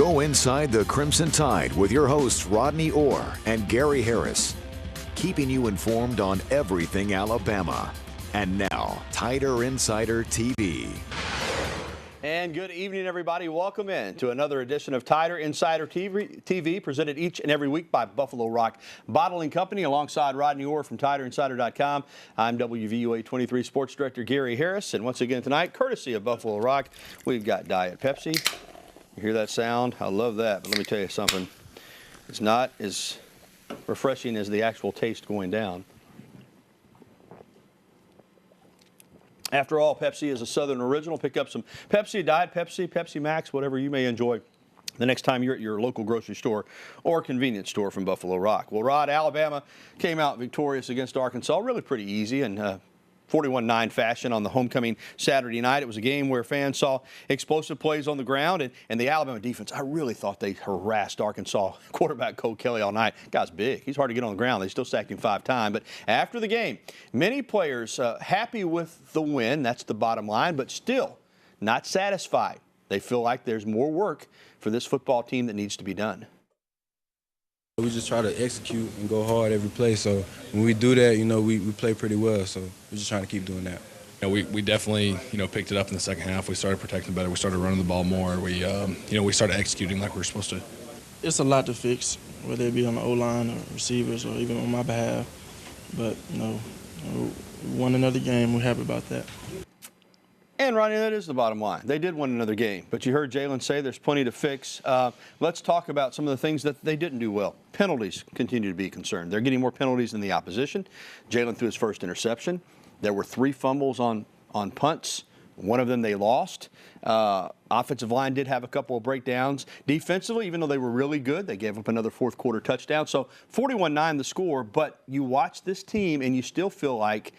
Go inside the Crimson Tide with your hosts Rodney Orr and Gary Harris, keeping you informed on everything Alabama. And now, Tider Insider TV. And good evening, everybody. Welcome in to another edition of Tider Insider TV, presented each and every week by Buffalo Rock Bottling Company, alongside Rodney Orr from TiderInsider.com. I'm WVUA 23 Sports Director Gary Harris, and once again tonight, courtesy of Buffalo Rock, we've got Diet Pepsi. You hear that sound? I love that, but let me tell you something. It's not as refreshing as the actual taste going down. After all, Pepsi is a Southern original. Pick up some Pepsi, Diet Pepsi, Pepsi Max, whatever you may enjoy the next time you're at your local grocery store or convenience store from Buffalo Rock. Well, Rod, Alabama came out victorious against Arkansas, really pretty easy, and 41-9 fashion on the homecoming Saturday night. It was a game where fans saw explosive plays on the ground, and the Alabama defense, I really thought they harassed Arkansas quarterback Cole Kelly all night. Guy's big. He's hard to get on the ground. They still sacked him 5 times. But after the game, many players happy with the win. That's the bottom line, but still not satisfied. They feel like there's more work for this football team that needs to be done. We just try to execute and go hard every play. So when we do that, we play pretty well. So we're just trying to keep doing that. We definitely, picked it up in the second half. We started protecting better. We started running the ball more. We started executing like we were supposed to. It's a lot to fix, whether it be on the O-line or receivers or even on my behalf. But, we won another game. We're happy about that. And, Rodney, that is the bottom line. They did win another game. But you heard Jalen say there's plenty to fix. Let's talk about some of the things that they didn't do well. Penalties continue to be a concern. They're getting more penalties than the opposition. Jalen threw his first interception. There were 3 fumbles on punts. One of them they lost. Offensive line did have a couple of breakdowns. Defensively, even though they were really good, they gave up another fourth-quarter touchdown. So 41-9 the score. But you watch this team and you still feel like,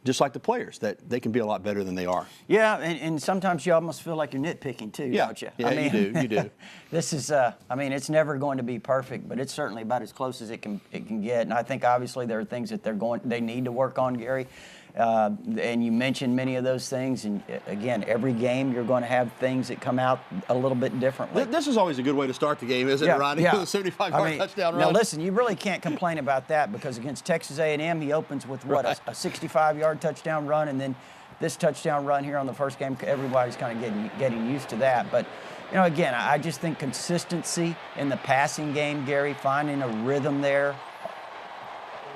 just like the players, that they can be a lot better than they are. Yeah, and sometimes you almost feel like you're nitpicking too, don't you? Yeah, you do. This is, it's never going to be perfect, but it's certainly about as close as it can get. And I think obviously there are things that they need to work on, Gary. And you mentioned many of those things. And again, every game you're going to have things that come out a little bit differently. This is always a good way to start the game, isn't it, Rodney? Yeah. The 75-yard touchdown run. Now listen, you really can't complain about that, because against Texas A&M he opens with a 65-yard touchdown run, and then this touchdown run here on the first game. Everybody's kind of getting used to that. But again, I just think consistency in the passing game, Gary, finding a rhythm there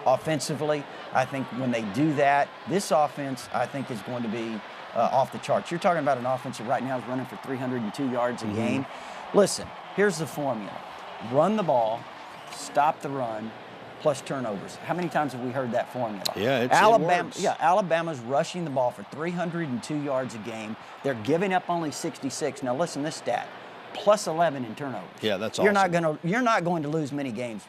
offensively. I think when they do that, this offense, I think, is going to be off the charts. You're talking about an offense that right now is running for 302 yards a game. Listen, here's the formula. Run the ball, stop the run, plus turnovers. How many times have we heard that formula? Yeah, Alabama's rushing the ball for 302 yards a game. They're giving up only 66. Now listen, this stat, plus 11 in turnovers. Yeah, that's awesome. You're not going to lose many games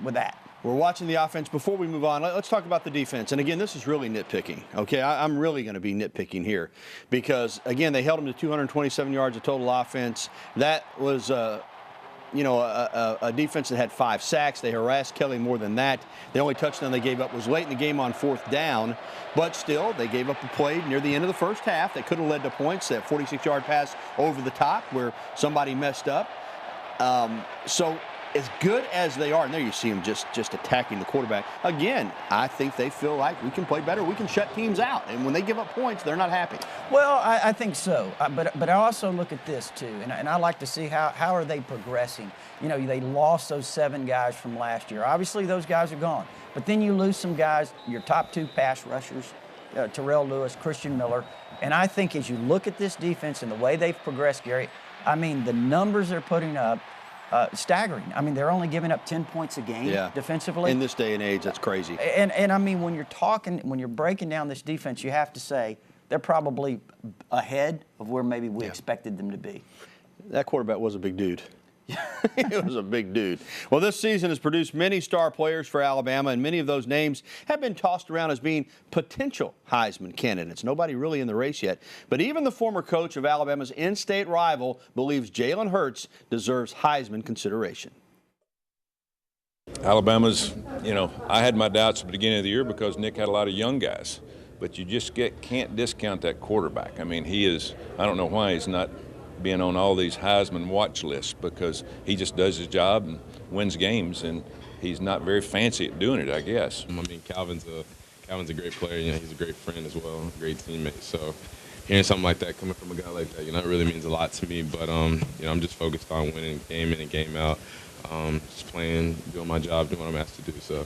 with that. We're watching the offense. Before we move on, let's talk about the defense. And again, this is really nitpicking, okay? I'm really going to be nitpicking here because, again, they held them to 227 yards of total offense. That was, a defense that had 5 sacks. They harassed Kelly more than that. The only touchdown they gave up was late in the game on 4th down. But still, they gave up a play near the end of the first half. They could have led to points, that 46-yard pass over the top where somebody messed up. So as good as they are, and there you see them just attacking the quarterback. Again, I think they feel like we can play better. We can shut teams out. And when they give up points, they're not happy. Well, I think so. But I also look at this, too, and I like to see how are they progressing. They lost those 7 guys from last year. Obviously, those guys are gone. But then you lose some guys, your top 2 pass rushers, Terrell Lewis, Christian Miller. And I think as you look at this defense and the way they've progressed, Gary, the numbers they're putting up, staggering. They're only giving up 10 points a game defensively. In this day and age, that's crazy. And when you're breaking down this defense, you have to say they're probably ahead of where maybe we expected them to be. That quarterback was a big dude. He was a big dude. Well, this season has produced many star players for Alabama, and many of those names have been tossed around as being potential Heisman candidates. Nobody really in the race yet. But even the former coach of Alabama's in-state rival believes Jalen Hurts deserves Heisman consideration. Alabama's, I had my doubts at the beginning of the year because Nick had a lot of young guys. But you just can't discount that quarterback. He is, I don't know why he's not being on all these Heisman watch lists because he just does his job and wins games, and he's not very fancy at doing it, I guess. I mean, Calvin's a great player. You know, he's a great friend as well, a great teammate. So hearing something like that coming from a guy like that, you know, it really means a lot to me. But you know, I'm just focused on winning game in and game out, just playing, doing my job, doing what I'm asked to do.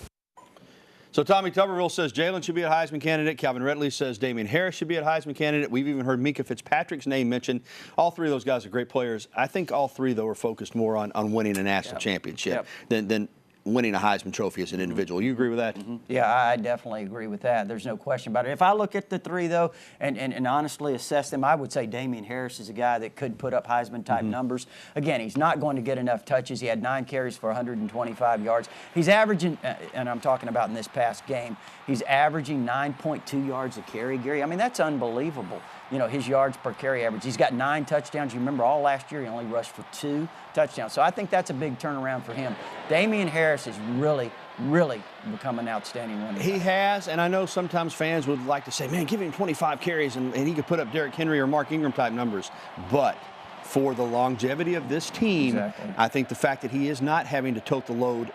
So Tommy Tuberville says Jalen should be a Heisman candidate. Calvin Redley says Damien Harris should be a Heisman candidate. We've even heard Mika Fitzpatrick's name mentioned. All three of those guys are great players. I think all three, though, are focused more on winning a national championship than winning a Heisman Trophy as an individual. You agree with that? Yeah, I definitely agree with that. There's no question about it. If I look at the three, though, and honestly assess them, I would say Damien Harris is a guy that could put up Heisman-type numbers. Again, he's not going to get enough touches. He had 9 carries for 125 yards. He's averaging, and I'm talking about in this past game, he's averaging 9.2 yards a carry, Gary. I mean, that's unbelievable. You know, his yards per carry average. He's got 9 touchdowns. You remember all last year he only rushed for 2 touchdowns. So I think that's a big turnaround for him. Damien Harris has really become an outstanding running back. He has, and I know sometimes fans would like to say, man, give him 25 carries and he could put up Derrick Henry or Mark Ingram type numbers. But for the longevity of this team, I think the fact that he is not having to tote the load,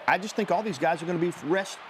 I just think all these guys are going to be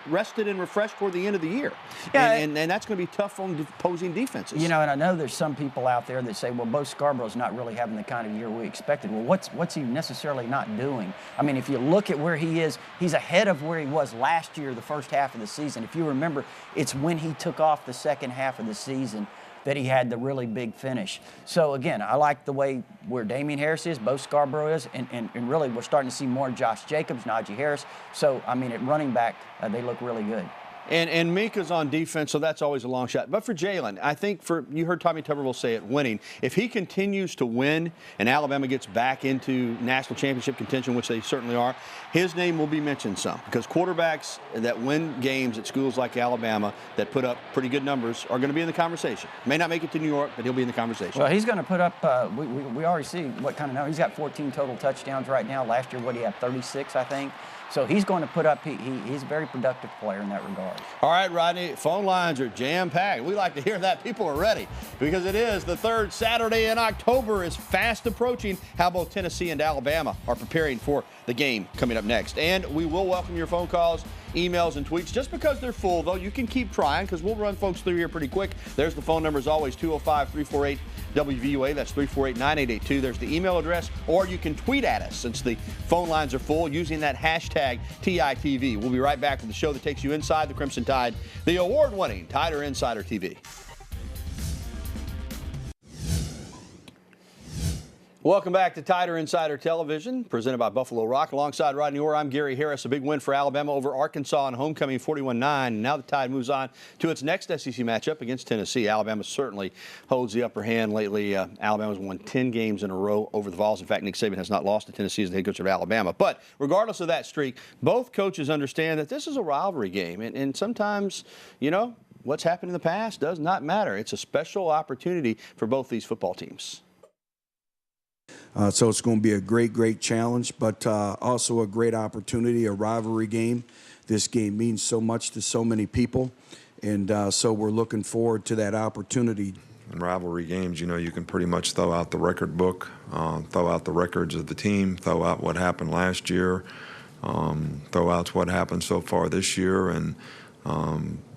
rested and refreshed toward the end of the year. Yeah, and that's going to be tough on opposing defenses. You know, and I know there's some people out there that say, well, Bo Scarborough's not really having the kind of year we expected. Well, what's he necessarily not doing? I mean, if you look at where he is, he's ahead of where he was last year, the first half of the season. If you remember, it's when he took off the second half of the season that he had the really big finish. So, again, I like the way where Damien Harris is, Bo Scarborough is, and really we're starting to see more Josh Jacobs, Najee Harris. So, I mean, at running back, they look really good. And Mika's on defense, so that's always a long shot. But for Jalen, I think you heard Tommy Tuberville say it, winning. If he continues to win and Alabama gets back into national championship contention, which they certainly are, his name will be mentioned some. Because quarterbacks that win games at schools like Alabama that put up pretty good numbers are going to be in the conversation. May not make it to New York, but he'll be in the conversation. Well, he's going to put up, we already see what kind of number. He's got 14 total touchdowns right now. Last year, what, he had 36, I think. So he's going to put up, he's a very productive player in that regard. All right, Rodney, phone lines are jam-packed. We like to hear that. People are ready because it is the third Saturday in October is fast approaching how both Tennessee and Alabama are preparing for the game coming up next. And we will welcome your phone calls, emails, and tweets. Just because they're full, though, you can keep trying because we'll run folks through here pretty quick. There's the phone number as always, 205-348-WVUA. That's 348-9882. There's the email address, or you can tweet at us since the phone lines are full using that hashtag TITV. We'll be right back with the show that takes you inside the Crimson Tide, the award-winning Tider Insider TV. Welcome back to Tider Insider Television, presented by Buffalo Rock. Alongside Rodney Orr, I'm Gary Harris. A big win for Alabama over Arkansas on homecoming, 41-9. Now the Tide moves on to its next SEC matchup against Tennessee. Alabama certainly holds the upper hand lately. Alabama's won 10 games in a row over the Vols. In fact, Nick Saban has not lost to Tennessee as the head coach of Alabama. But regardless of that streak, both coaches understand that this is a rivalry game. And sometimes, you know, what's happened in the past does not matter. It's a special opportunity for both these football teams. So it's going to be a great challenge, but also a great opportunity, a rivalry game. This game means so much to so many people, and so we're looking forward to that opportunity. In rivalry games, you know, you can pretty much throw out the record book, throw out the records of the team, throw out what happened last year, throw out what happened so far this year, and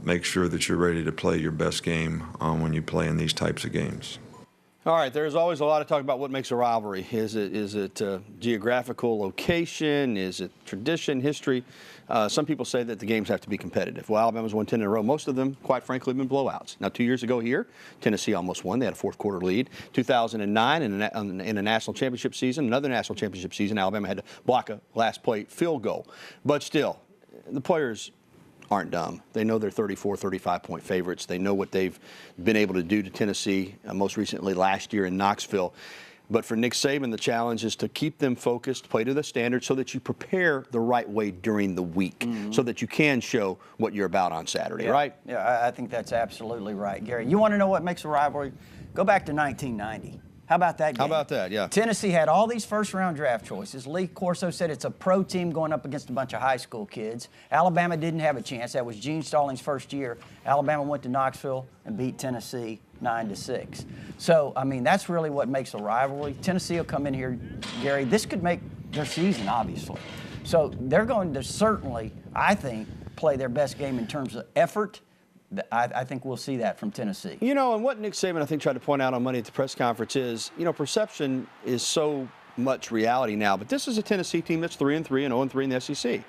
make sure that you're ready to play your best game when you play in these types of games. All right, there's always a lot of talk about what makes a rivalry. Is it geographical location? Is it tradition, history? Some people say that the games have to be competitive. Well, Alabama's won 10 in a row. Most of them, quite frankly, have been blowouts. Now, 2 years ago here, Tennessee almost won. They had a fourth-quarter lead. 2009, in a national championship season, another national championship season, Alabama had to block a last-play field goal. But still, the players aren't dumb. They know they're 34, 35-point favorites. They know what they've been able to do to Tennessee, most recently last year in Knoxville. But for Nick Saban, the challenge is to keep them focused, play to the standard, so that you prepare the right way during the week, so that you can show what you're about on Saturday, right? Yeah, I think that's absolutely right, Gary. You want to know what makes a rivalry? Go back to 1990. How about that game? How about that, yeah. Tennessee had all these first-round draft choices. Lee Corso said it's a pro team going up against a bunch of high school kids. Alabama didn't have a chance. That was Gene Stallings' first year. Alabama went to Knoxville and beat Tennessee 9-6. So, I mean, that's really what makes a rivalry. Tennessee will come in here, Gary. This could make their season, obviously. So they're going to certainly, I think, play their best game in terms of effort. I think we'll see that from Tennessee. You know, and what Nick Saban, I think, tried to point out on Monday at the press conference is, you know, perception is so much reality now. But this is a Tennessee team that's 3-3 and 0-3 in the SEC.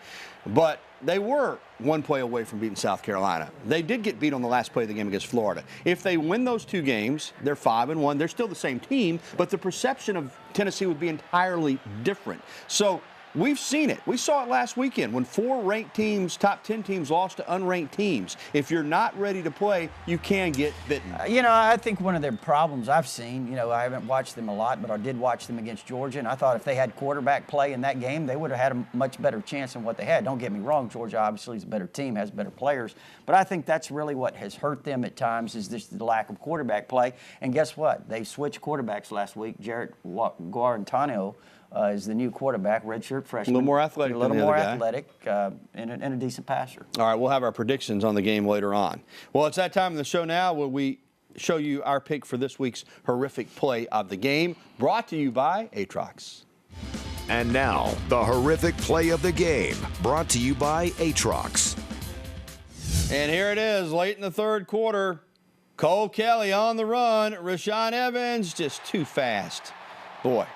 But they were one play away from beating South Carolina. They did get beat on the last play of the game against Florida. If they win those 2 games, they're 5-1. They're still the same team, but the perception of Tennessee would be entirely different. So we've seen it. We saw it last weekend when 4 ranked teams, top 10 teams, lost to unranked teams. If you're not ready to play, you can get bitten. You know, I think one of their problems I've seen, you know, I haven't watched them a lot, but I did watch them against Georgia, and I thought if they had quarterback play in that game, they would have had a much better chance than what they had. Don't get me wrong, Georgia obviously is a better team, has better players, but I think that's really what has hurt them at times is this the lack of quarterback play. And guess what? They switched quarterbacks last week. Jarrett Guarantano is the new quarterback, redshirt freshman. A little more athletic A little than the more other guy. athletic and a decent passer. All right, we'll have our predictions on the game later on. Well, it's that time in the show now where we show you our pick for this week's horrific play of the game, brought to you by Atrox. And now, the horrific play of the game, brought to you by Atrox. And here it is, late in the third quarter. Cole Kelly on the run. Rashaan Evans just too fast. Boy,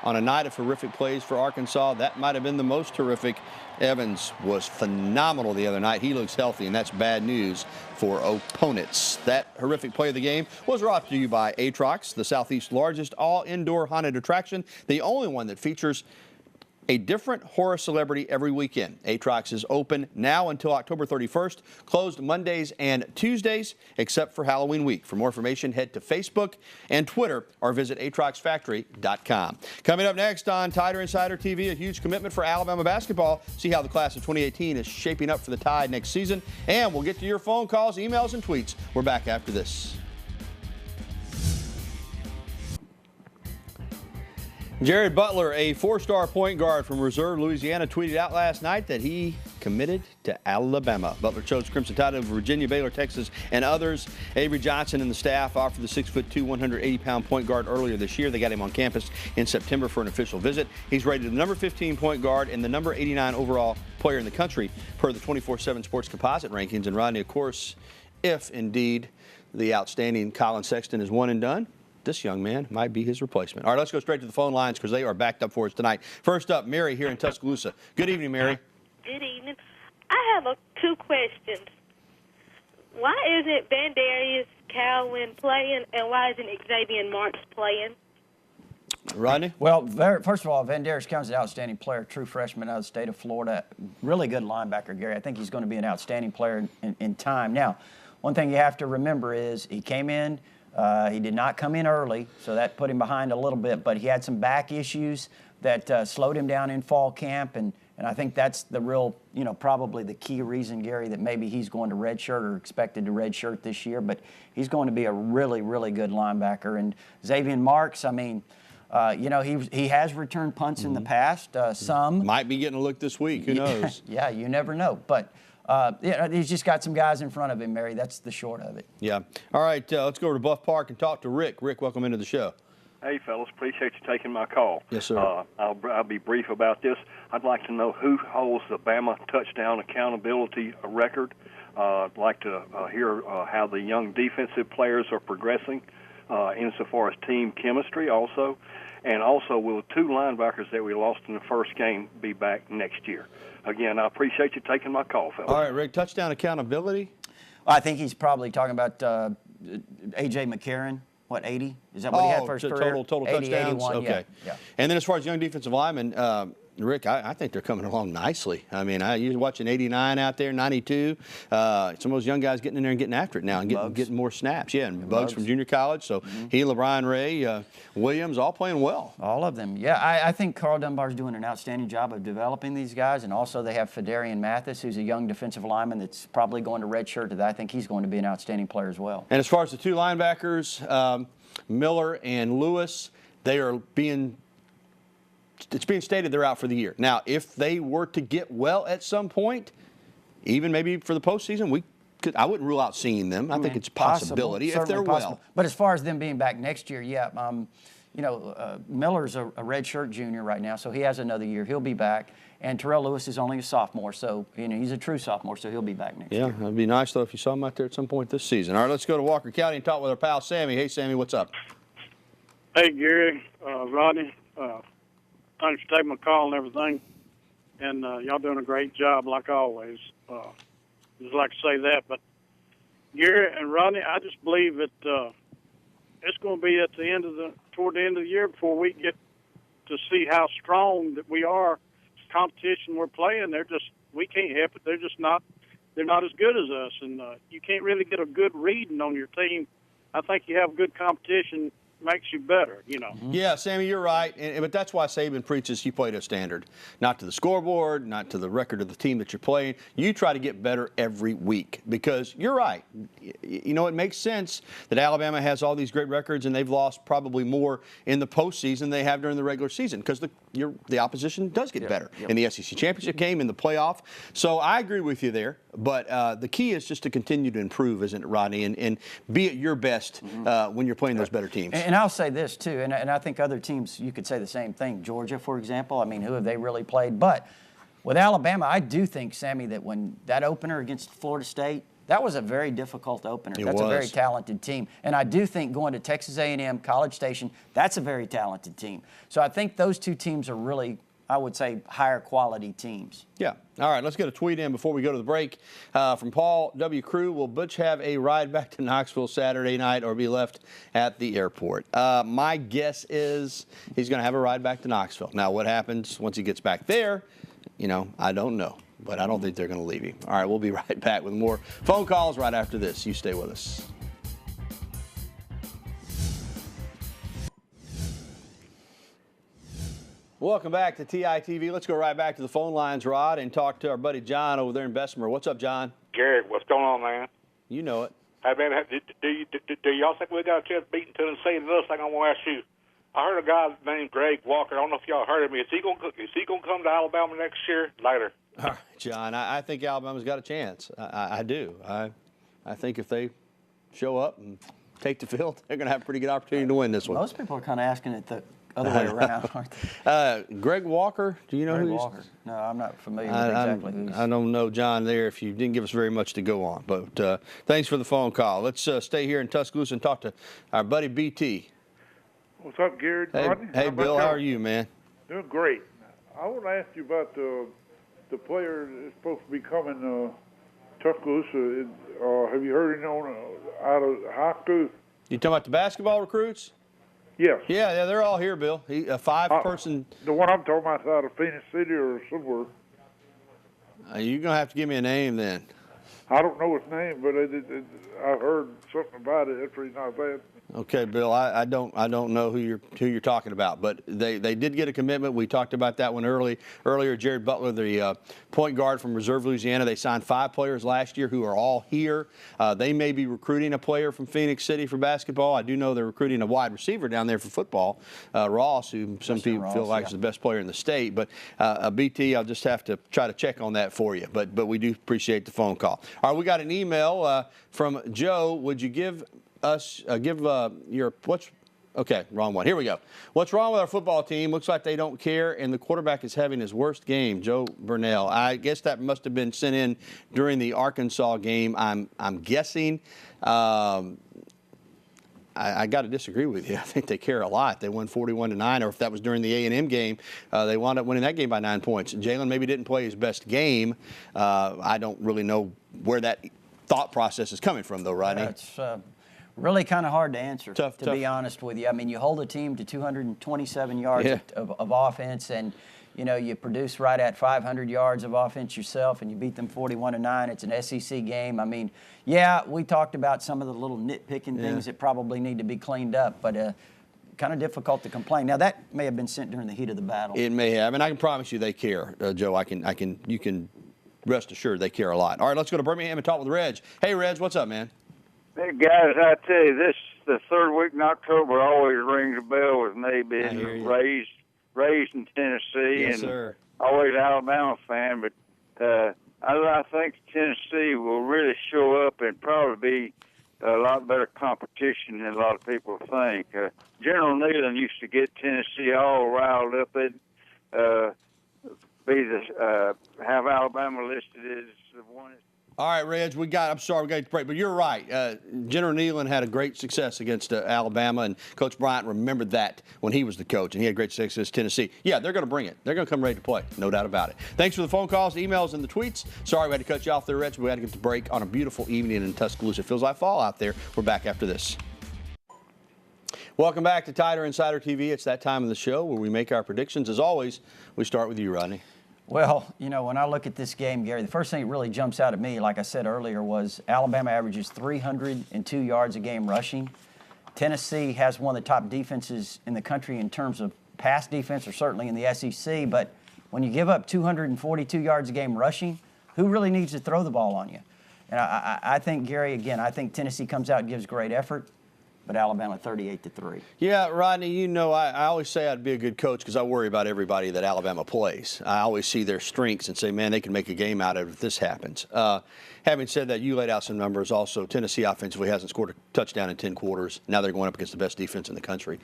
on a night of horrific plays for Arkansas, that might have been the most horrific. Evans was phenomenal the other night. He looks healthy, and that's bad news for opponents. That horrific play of the game was brought to you by Atrox, the Southeast's largest all-indoor haunted attraction, the only one that features a different horror celebrity every weekend. Atrox is open now until October 31st, closed Mondays and Tuesdays, except for Halloween week. For more information, head to Facebook and Twitter or visit atroxfactory.com. Coming up next on Tider Insider TV, a huge commitment for Alabama basketball. See how the class of 2018 is shaping up for the Tide next season. And we'll get to your phone calls, emails, and tweets. We're back after this. Jared Butler, a 4-star point guard from Reserve, Louisiana, tweeted out last night that he committed to Alabama. Butler chose Crimson Tide over Virginia, Baylor, Texas, and others. Avery Johnson and the staff offered the 6'2", 180-pound point guard earlier this year. They got him on campus in September for an official visit. He's rated the number 15 point guard and the number 89 overall player in the country per the 24/7 Sports Composite rankings. And Rodney, of course, if indeed the outstanding Colin Sexton is one and done, this young man might be his replacement. All right, let's go straight to the phone lines because they are backed up for us tonight. First up, Mary here in Tuscaloosa. Good evening, Mary. Good evening. I have 2 questions. Why isn't Vandarius Cowan playing, and why isn't Xavier Marks playing? Rodney? Well, first of all, Vandarius Cowan's an outstanding player, true freshman out of the state of Florida. Really good linebacker, Gary. I think he's going to be an outstanding player in time. Now, one thing you have to remember is he came in, he did not come in early, so that put him behind a little bit, but he had some back issues that slowed him down in fall camp, and I think that's the real, probably the key reason, Gary, that maybe he's going to redshirt or expected to redshirt this year, but he's going to be a really, really good linebacker. And Xavier Marks, I mean, he has returned punts in the past, some. Might be getting a look this week, who knows? Yeah, you never know, but he's just got some guys in front of him, Mary. That's the short of it. Yeah. All right, let's go over to Buff Park and talk to Rick. Rick, welcome into the show. Hey, fellas, appreciate you taking my call. Yes, sir. I'll be brief about this. I'd like to know who holds the Bama touchdown accountability record. I'd like to hear how the young defensive players are progressing insofar as team chemistry also. And also, will the 2 linebackers that we lost in the first game be back next year? Again, I appreciate you taking my call, fellas. All right, Rick, touchdown accountability? I think he's probably talking about A.J. McCarron. What, 80? Is that what he had for his career? Total 80, touchdowns? 81, Okay. Yeah. And then as far as young defensive linemen, Rick, I think they're coming along nicely. I mean, you're watching 89 out there, 92. Some of those young guys getting in there and getting after it now and getting more snaps. Yeah, and Bugs from junior college. So he, LeBron Ray, Williams, all playing well. All of them. Yeah, I think Carl Dunbar's doing an outstanding job of developing these guys. And also they have Fedarian Mathis, who's a young defensive lineman that's probably going to redshirt. I think he's going to be an outstanding player as well. And as far as the 2 linebackers, Miller and Lewis, it's being stated they're out for the year. Now, if they were to get well at some point, even maybe for the postseason, we I wouldn't rule out seeing them. I think it's a possibility if they're well. But as far as them being back next year, Miller's a redshirt junior right now, so he has another year. He'll be back. And Terrell Lewis is only a sophomore, so he's a true sophomore, so he'll be back next year. Yeah, it'd be nice, though, if you saw him out there at some point this season. All right, let's go to Walker County and talk with our pal Sammy. Hey, Sammy, what's up? Hey, Gary, Rodney. Thanks for taking my call and everything. And y'all doing a great job, like always. Just like to say that. But, Gary and Rodney, I just believe that it's going to be toward the end of the year before we get to see how strong that we are. Competition we're playing, we can't help it. They're not as good as us, and you can't really get a good reading on your team. I think you have good competition makes you better, Yeah, Sammy, you're right. But that's why Saban preaches you play to a standard, not to the scoreboard, not to the record of the team that you're playing. You try to get better every week because you're right. It makes sense that Alabama has all these great records and they've lost probably more in the postseason than they have during the regular season because the opposition does get better in the SEC championship game, in the playoff. So I agree with you there. But the key is just to continue to improve, isn't it, Rodney, and be at your best when you're playing those better teams. And I'll say this, too, and I think other teams, you could say the same thing. Georgia, for example, who have they really played? But with Alabama, I do think, Sammy, that when that opener against Florida State, that was a very difficult opener. That's a very talented team. And I do think going to Texas A&M, College Station, that's a very talented team. So I think those two teams are really, I would say, higher quality teams. Yeah. All right, let's get a tweet in before we go to the break. From Paul W. Crew, will Butch have a ride back to Knoxville Saturday night or be left at the airport? My guess is he's going to have a ride back to Knoxville. Now, what happens once he gets back there, I don't know. But I don't think they're going to leave him. All right, we'll be right back with more phone calls right after this. You stay with us. Welcome back to TITV. Let's go right back to the phone lines, Rod, and talk to our buddy John over there in Bessemer. What's up, John? Gary, what's going on, man? You know it. Hey, man, do y'all think we got a chance beating Tennessee? And another thing I want to ask you, I heard a guy named Greg Walker. I don't know if y'all heard of me. Is he going to come to Alabama next year? Later. All right, John, I think Alabama's got a chance. I do. I think if they show up and take the field, they're going to have a pretty good opportunity to win this one. Most people are kind of asking it the other way around, aren't they? Greg Walker, do you know Greg who Walker? No, I'm not familiar with exactly who he's. I don't know, John, there, if you didn't give us very much to go on. But thanks for the phone call. Let's stay here in Tuscaloosa and talk to our buddy BT. What's up, Gary? Hey, Bill, how are you, man? Doing great. I want to ask you about the player that's supposed to be coming to Tuscaloosa. Have you heard him out of high school? You talking about the basketball recruits? Yes. Yeah, they're all here, Bill. A five-person. The one I'm talking about is out of Phoenix City or somewhere. You're going to have to give me a name then. I don't know his name, but I heard something about it. That's pretty not bad. Okay, Bill, I don't know who you're talking about, but they did get a commitment. We talked about that one earlier. Jared Butler, the point guard from Reserve Louisiana, they signed 5 players last year who are all here. They may be recruiting a player from Phoenix City for basketball. I do know they're recruiting a wide receiver down there for football, Ross, who some people feel like is the best player in the state. But BT, I'll just have to try to check on that for you. But we do appreciate the phone call. All right, we got an email from Joe. Would you give us okay, wrong one. Here we go. What's wrong with our football team? Looks like they don't care, and the quarterback is having his worst game. Joe Burnell. I guess that must have been sent in during the Arkansas game. I'm guessing. I got to disagree with you. I think they care a lot. They won 41-9, or if that was during the A&M game, they wound up winning that game by 9 points. Jalen maybe didn't play his best game. I don't really know where that thought process is coming from, though, Rodney. It's really kind of hard to answer, tough. Be honest with you. I mean, you hold a team to 227 yards of offense, and you produce right at 500 yards of offense yourself, and you beat them 41-9. It's an SEC game. I mean, we talked about some of the little nitpicking things that probably need to be cleaned up, but kind of difficult to complain. Now, that may have been sent during the heat of the battle. It may have, and I can promise you they care, Joe. You can rest assured they care a lot. All right, let's go to Birmingham and talk with Reg. Hey, Reg, what's up, man? Hey, guys, I tell you, the third week in October always rings a bell with me, being raised in Tennessee, yes, and sir. Always an Alabama fan. But I think Tennessee will really show up and probably be a lot better competition than a lot of people think. General Neyland used to get Tennessee all riled up. They'd have Alabama listed as the one. All right, Reg, I'm sorry we got to break, but you're right. General Neyland had a great success against Alabama, and Coach Bryant remembered that when he was the coach, and he had great success against Tennessee. Yeah, they're going to bring it. They're going to come ready to play, no doubt about it. Thanks for the phone calls, the emails, and the tweets. Sorry we had to cut you off there, Reg, but we had to get the break on a beautiful evening in Tuscaloosa. It feels like fall out there. We're back after this. Welcome back to Tider Insider TV. It's that time of the show where we make our predictions. As always, we start with you, Rodney. Well, you know, when I look at this game, Gary, the first thing that really jumps out at me, like I said earlier, was Alabama averages 302 yards a game rushing. Tennessee has one of the top defenses in the country in terms of pass defense, or certainly in the SEC. But when you give up 242 yards a game rushing, who really needs to throw the ball on you? And I think, Gary, again, I think Tennessee comes out and gives great effort. But Alabama 38-3. Yeah, Rodney, you know, I always say I'd be a good coach because I worry about everybody that Alabama plays. I always see their strengths and say, man, they can make a game out of it if this happens. Having said that, you laid out some numbers also. Tennessee offensively hasn't scored a touchdown in 10 quarters. Now they're going up against the best defense in the country.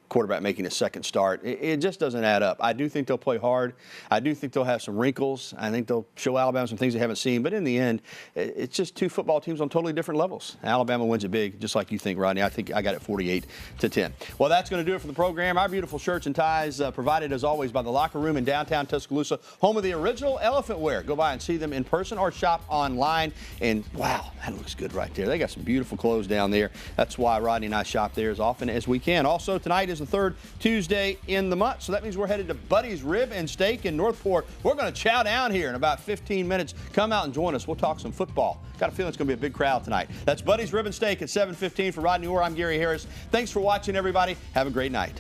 Quarterback making his second start. It just doesn't add up. I do think they'll play hard. I do think they'll have some wrinkles. I think they'll show Alabama some things they haven't seen. But in the end, it's just two football teams on totally different levels. Alabama wins it big, just like you think, Rodney. I think I got it 48-10. Well, that's going to do it for the program. Our beautiful shirts and ties provided, as always, by the Locker Room in downtown Tuscaloosa, home of the original elephant wear. Go by and see them in person or shop online. And, wow, that looks good right there. They got some beautiful clothes down there. That's why Rodney and I shop there as often as we can. Also, tonight is the third Tuesday in the month, so that means we're headed to Buddy's Rib and Steak in Northport. We're going to chow down here in about 15 minutes. Come out and join us. We'll talk some football. Got a feeling it's going to be a big crowd tonight. That's Buddy's Rib and Steak at 7:15 for Rodney Orr. I'm Gary Harris. Thanks for watching, everybody. Have a great night.